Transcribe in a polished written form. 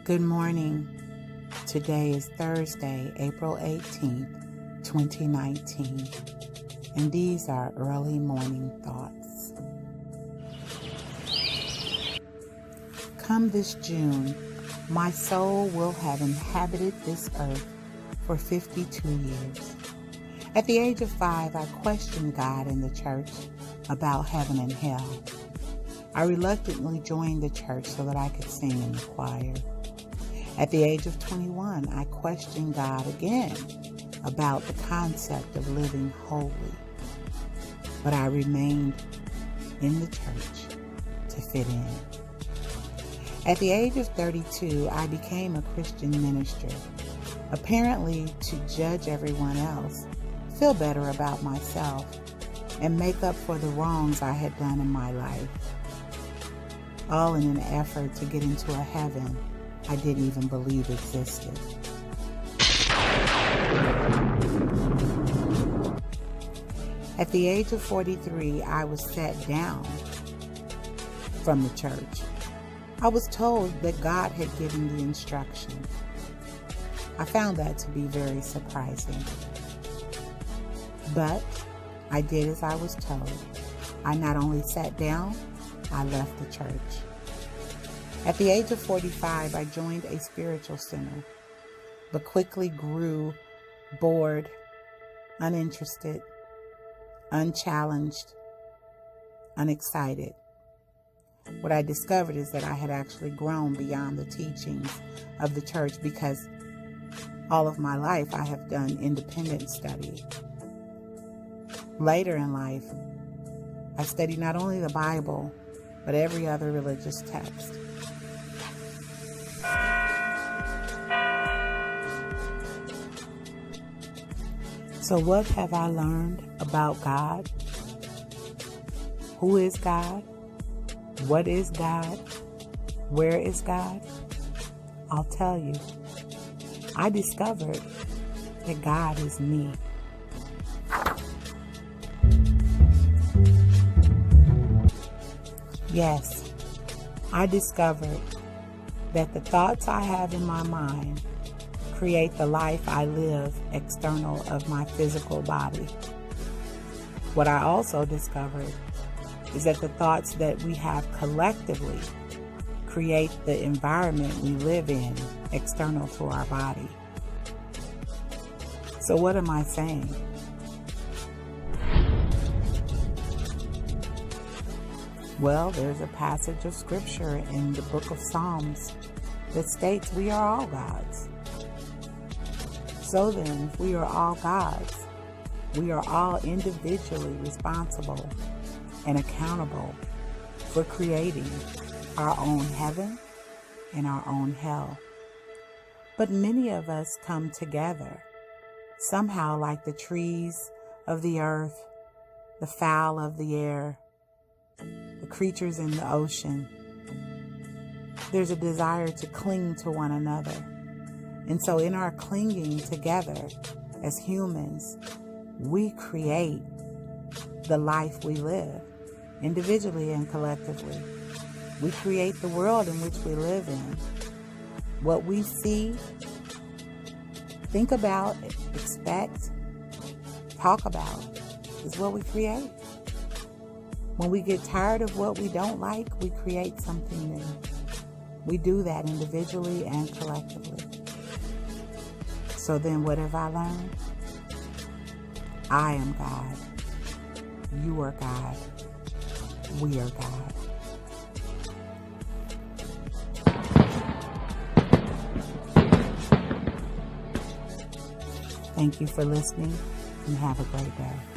Good morning. Today is Thursday, April 18th, 2019, and these are early morning thoughts. Come this June, my soul will have inhabited this earth for 52 years. At the age of 5, I questioned God in the church about heaven and hell. I reluctantly joined the church so that I could sing in the choir. At the age of 21, I questioned God again about the concept of living holy. But I remained in the church to fit in. At the age of 32, I became a Christian minister, apparently to judge everyone else, feel better about myself, and make up for the wrongs I had done in my life, all in an effort to get into a heaven I didn't even believe existed. At the age of 43, I was sat down from the church. I was told that God had given the instruction. I found that to be very surprising. But I did as I was told. I not only sat down, I left the church. At the age of 45, I joined a spiritual center, but quickly grew bored, uninterested, unchallenged, unexcited. What I discovered is that I had actually grown beyond the teachings of the church because all of my life I have done independent study. Later in life, I studied not only the Bible, but every other religious text. So what have I learned about God? Who is God? What is God? Where is God? I'll tell you. I discovered that God is me. Yes, I discovered that the thoughts I have in my mind create the life I live external of my physical body. What I also discovered is that the thoughts that we have collectively create the environment we live in external to our body. So what am I saying? Well, there's a passage of scripture in the book of Psalms that states we are all gods. So then, if we are all gods, we are all individually responsible and accountable for creating our own heaven and our own hell. But many of us come together, somehow like the trees of the earth, the fowl of the air, the creatures in the ocean. There's a desire to cling to one another. And so in our clinging together as humans, we create the life we live, individually and collectively. We create the world in which we live in. What we see, think about, expect, talk about is what we create. When we get tired of what we don't like, we create something new. We do that individually and collectively. So then what have I learned? I am God. You are God. We are God. Thank you for listening and have a great day.